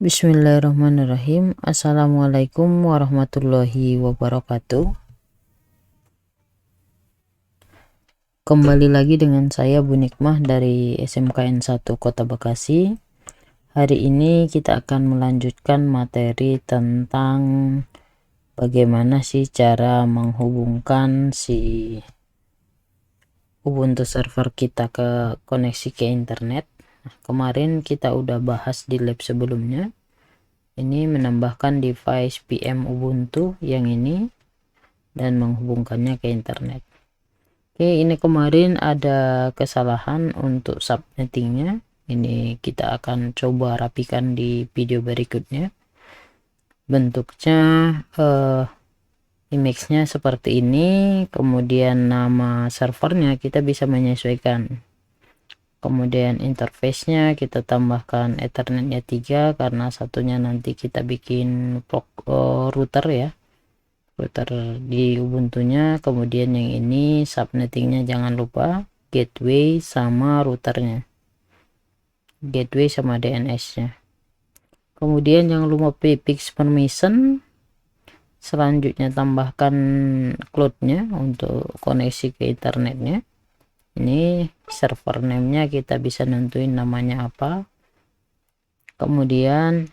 Bismillahirrahmanirrahim. Assalamualaikum warahmatullahi wabarakatuh. Kembali lagi dengan saya Bu Nikmah dari SMKN 1 Kota Bekasi. Hari ini kita akan melanjutkan materi tentang bagaimana sih cara menghubungkan si Ubuntu server kita ke koneksi ke internet. Kemarin kita udah bahas di lab sebelumnya. Ini menambahkan device PM Ubuntu yang ini dan menghubungkannya ke internet. Oke, ini kemarin ada kesalahan untuk subnettingnya. Ini kita akan coba rapikan di video berikutnya. Bentuknya image-nya seperti ini, kemudian nama servernya kita bisa menyesuaikan. Kemudian interface-nya kita tambahkan Ethernet-nya 3 karena satunya nanti kita bikin router ya. Router di Ubuntu-nya. Kemudian yang ini subnetting-nya jangan lupa gateway sama routernya. Gateway sama DNS-nya. Kemudian jangan lupa fix permission. Selanjutnya tambahkan cloud-nya untuk koneksi ke internetnya. Ini server name-nya kita bisa nentuin namanya apa. Kemudian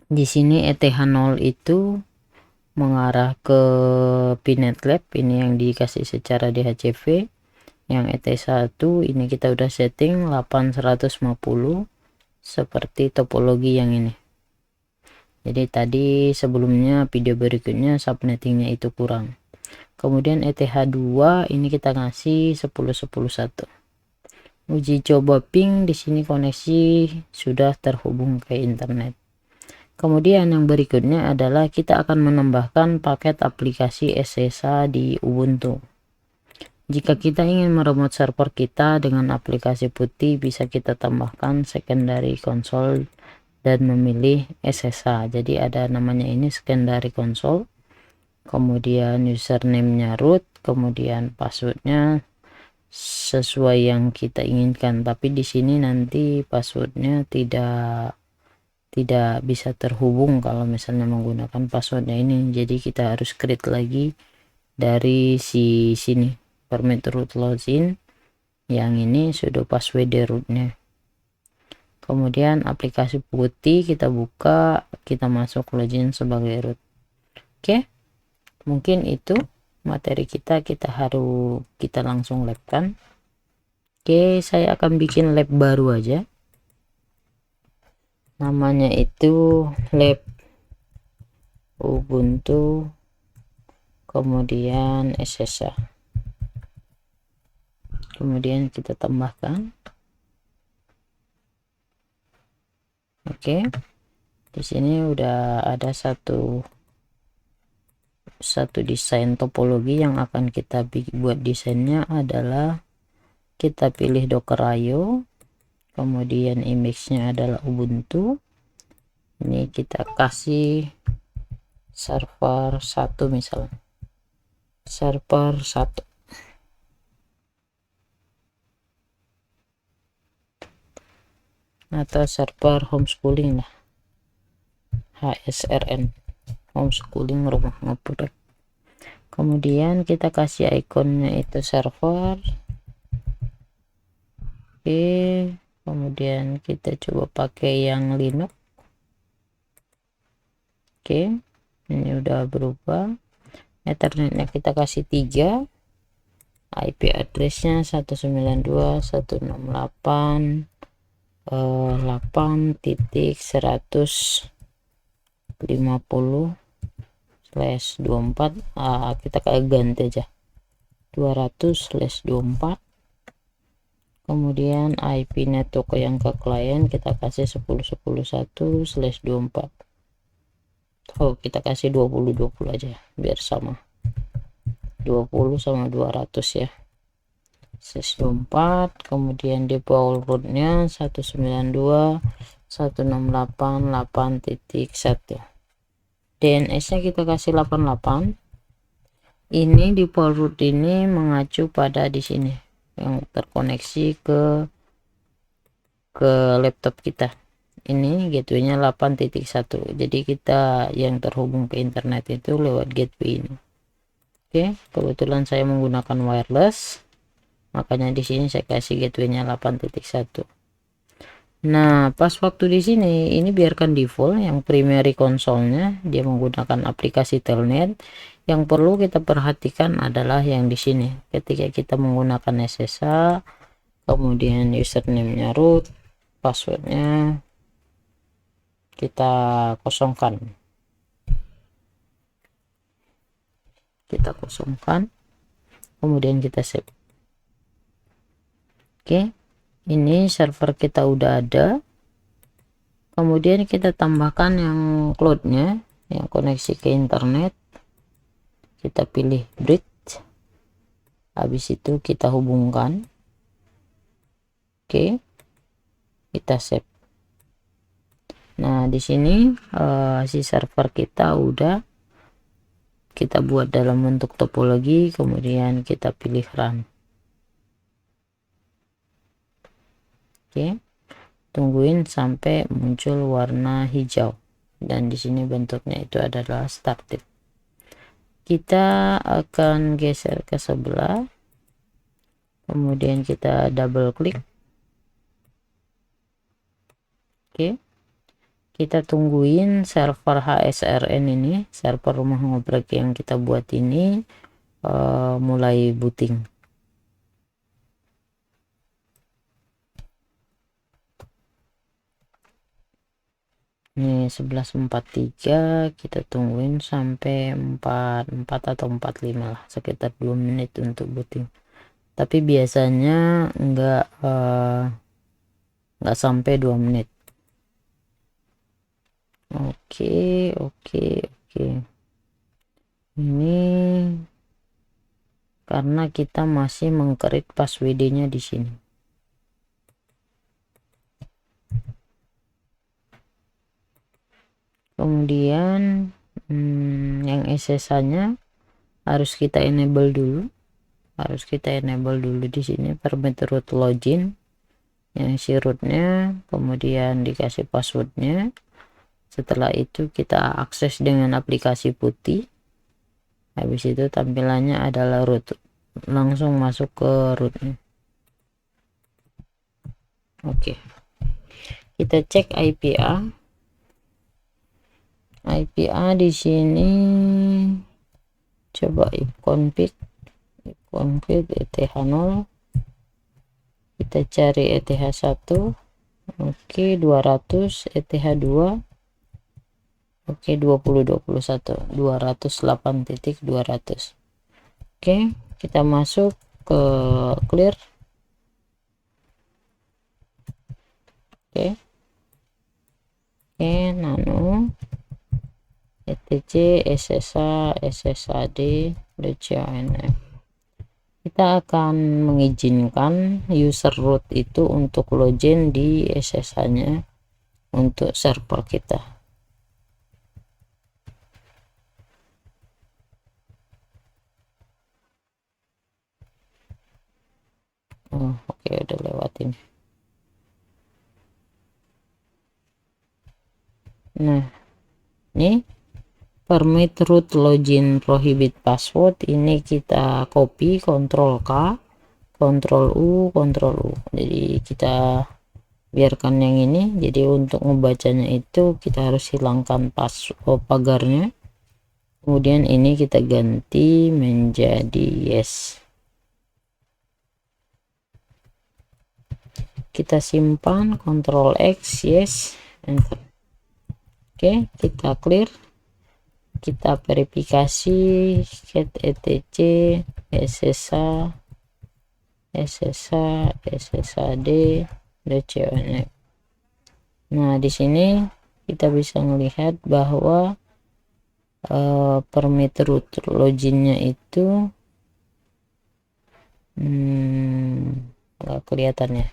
di sini ETH0 itu mengarah ke Pinet Lab, ini yang dikasih secara DHCP. Yang ET1 ini kita udah setting 8150 seperti topologi yang ini. Jadi tadi sebelumnya video berikutnya subnettingnya itu kurang. Kemudian ETH2 ini kita ngasih 10.10.1. Uji coba ping, di sini koneksi sudah terhubung ke internet. Kemudian yang berikutnya adalah kita akan menambahkan paket aplikasi SSH di Ubuntu. Jika kita ingin meremote server kita dengan aplikasi putih, bisa kita tambahkan secondary console dan memilih SSH. Jadi ada namanya ini secondary console. Kemudian username-nya root, kemudian passwordnya sesuai yang kita inginkan. Tapi di sini nanti passwordnya tidak bisa terhubung kalau misalnya menggunakan passwordnya ini. Jadi kita harus create lagi dari sini permit root login. Yang ini sudah password rootnya. Kemudian aplikasi putih kita buka, kita masuk login sebagai root. Oke, mungkin itu materi kita langsung labkan. Oke, saya akan bikin lab baru aja, namanya itu lab Ubuntu kemudian SSH. Kemudian kita tambahkan. Oke, di sini udah ada satu desain topologi yang akan kita buat. Desainnya adalah kita pilih Docker.io, kemudian image-nya adalah Ubuntu. Ini kita kasih server 1 misalnya, server 1. Atau server homeschooling lah, HSRN, homeschooling rumah ngepret. Kemudian kita kasih ikonnya itu server. Oke, kemudian kita coba pakai yang Linux. Oke, ini udah berubah. Ethernetnya kita kasih 3, IP addressnya 192.168.150/24. Kita ganti aja 200/24. Kemudian IP network yang ke klien kita kasih 10.10.1/24. Kita kasih 20 aja biar sama, 20 sama 200 ya, 24. Kemudian default rootnya 192.168.8.1. DNS nya kita kasih 88. Ini default root ini mengacu pada di sini yang terkoneksi ke laptop kita. ini gateway-nya 8.1. Jadi kita yang terhubung ke internet itu lewat gateway ini. Oke, kebetulan saya menggunakan wireless, makanya di sini saya kasih gateway-nya 8.1. Nah, pas waktu di sini ini biarkan default, yang primary console-nya dia menggunakan aplikasi Telnet. Yang perlu kita perhatikan adalah yang di sini. Ketika kita menggunakan SSH, kemudian username-nya root, passwordnya kita kosongkan. Kemudian kita save. Oke, ini server kita udah ada. Kemudian kita tambahkan yang cloud-nya, yang koneksi ke internet. Kita pilih bridge, habis itu kita hubungkan. Oke, kita save. Nah, di sini si server kita udah kita buat dalam bentuk topologi, kemudian kita pilih run. Oke, tungguin sampai muncul warna hijau, dan di sini bentuknya itu adalah started. Kita akan geser ke sebelah, kemudian kita double klik. Oke, kita tungguin server HSRN ini, server rumah ngoprek yang kita buat ini mulai booting. Ini 11.43, kita tungguin sampai 44 atau 45 lah, sekitar 2 menit untuk booting. Tapi biasanya enggak sampai 2 menit. Oke. Ini karena kita masih mengcreate password-nya di sini. Kemudian yang SSH-nya harus kita enable dulu. Di sini permit root login, yang si rootnya, kemudian dikasih passwordnya. Setelah itu kita akses dengan aplikasi putih. Habis itu tampilannya adalah root, langsung masuk ke rootnya. Oke, kita cek IPA. Di sini coba config ETH0, kita cari ETH1. Oke, 200, ETH2. Oke, 2021 208.200. Oke, kita masuk ke clear. Oke, nano etc SSH SSHD DCANF. Kita akan mengizinkan user root itu untuk login di SSH nya untuk server kita. Oke, udah lewatin. Nah, ini permit root login prohibit password, ini kita copy, Ctrl K, Ctrl U. Jadi kita biarkan yang ini. Jadi untuk membacanya itu kita harus hilangkan pagarnya. Kemudian ini kita ganti menjadi yes. Kita simpan, Ctrl X, yes, enter. Oke, kita clear. Kita verifikasi get etc SSH SSHD DCONF. Nah, di sini kita bisa melihat bahwa permit root loginnya itu nggak kelihatan ya.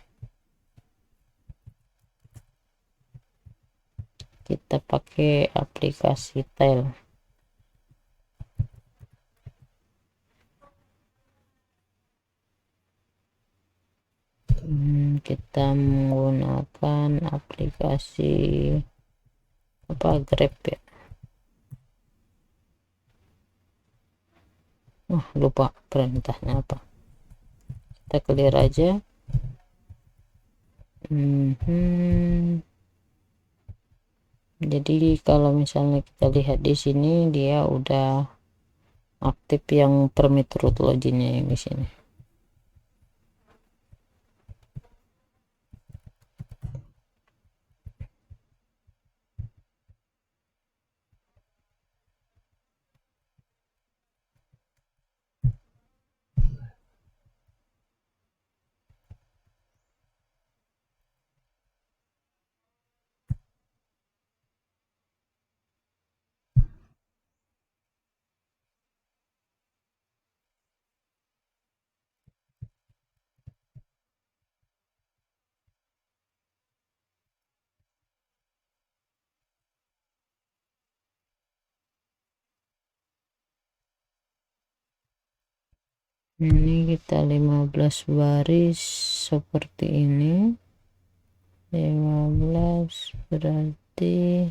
Kita pakai aplikasi Tile. kita menggunakan aplikasi Grab ya. Lupa perintahnya apa. Kita clear aja. Jadi kalau misalnya kita lihat di sini, dia udah aktif yang permit root loginnya yang di sini. Ini kita 15 baris seperti ini. 15 berarti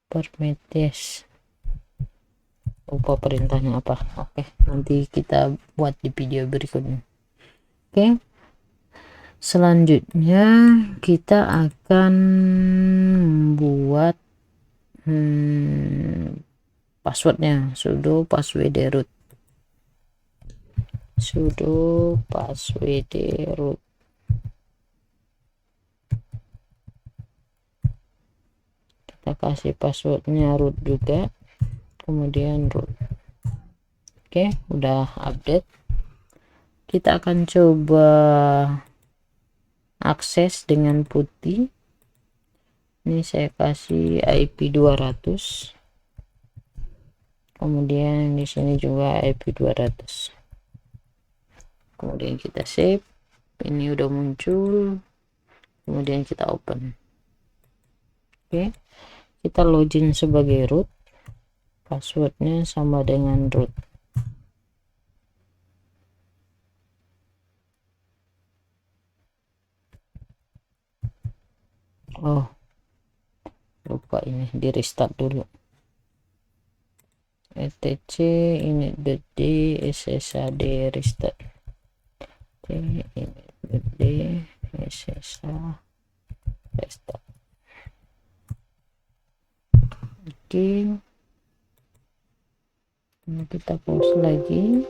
permit yes. Lupa perintahnya apa. Oke, nanti kita buat di video berikutnya. Oke, selanjutnya kita akan membuat passwordnya. Sudo password root, sudo password root. Kita kasih passwordnya root juga, kemudian root. Oke, udah update. Kita akan coba akses dengan putih. Ini saya kasih IP 200, kemudian di sini juga IP 200. Kemudian kita save. Ini udah muncul, kemudian kita open. Oke, kita login sebagai root, passwordnya sama dengan root. Lupa ini di restart dulu. etc init.d sshd restart. init.d sshd restart. Oke, ini kita pause lagi,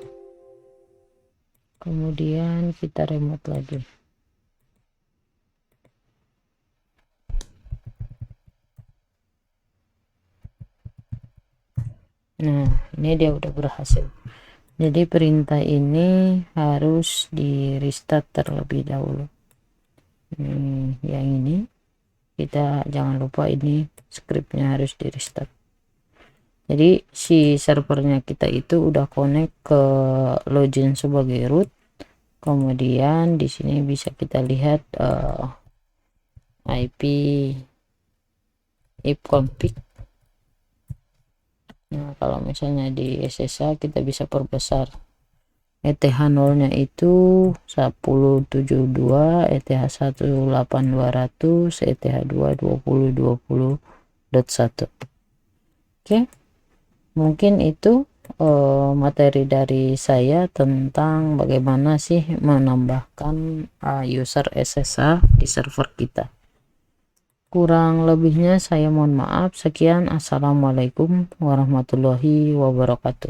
kemudian kita remote lagi. Nah, ini dia udah berhasil. Jadi perintah ini harus di restart terlebih dahulu. Yang ini kita jangan lupa, ini scriptnya harus di restart. Jadi si servernya kita itu udah connect ke login sebagai root. Kemudian di sini bisa kita lihat IP ifconfig. Nah, kalau misalnya di SSH kita bisa perbesar. ETH0 nya itu 1072, ETH1 8200, ETH2 2020.1. Oke, mungkin itu materi dari saya tentang bagaimana sih menambahkan user SSH di server kita. Kurang lebihnya saya mohon maaf. Sekian, assalamualaikum warahmatullahi wabarakatuh.